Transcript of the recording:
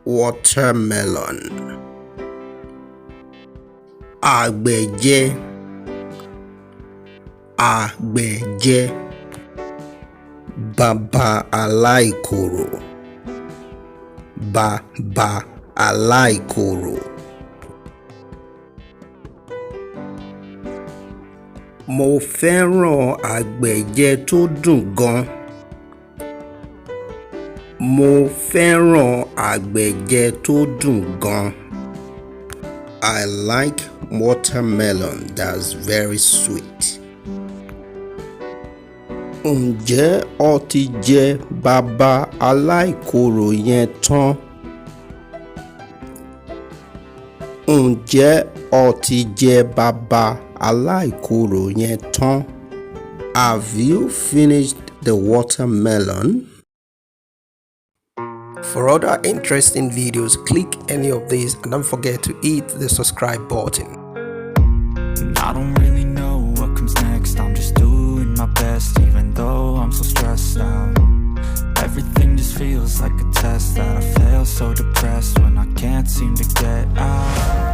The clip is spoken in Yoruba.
Watermelon. Àgbẹ̀jẹ. Àgbẹ̀jẹ. Bàbá aláìkorò. Bàbá aláìkorò. Mo fẹ́ràn àgbẹ̀jẹ tó dùn gan. Mo fẹ́ràn àgbẹ̀jẹ tó dùn gan. I like watermelon that's very sweet. Ǹjẹ́ o ti jẹ bàbá aláìkorò yẹn tán? Ǹjẹ́ o ti jẹ bàbá aláìkorò yẹn tán? Have you finished the watermelon? For other interesting videos, click any of these and don't forget to hit the subscribe button. I don't really know what comes next. I'm just doing my best, even though I'm so stressed out. Everything just feels like a test that I fail, so depressed when I can't seem to get out.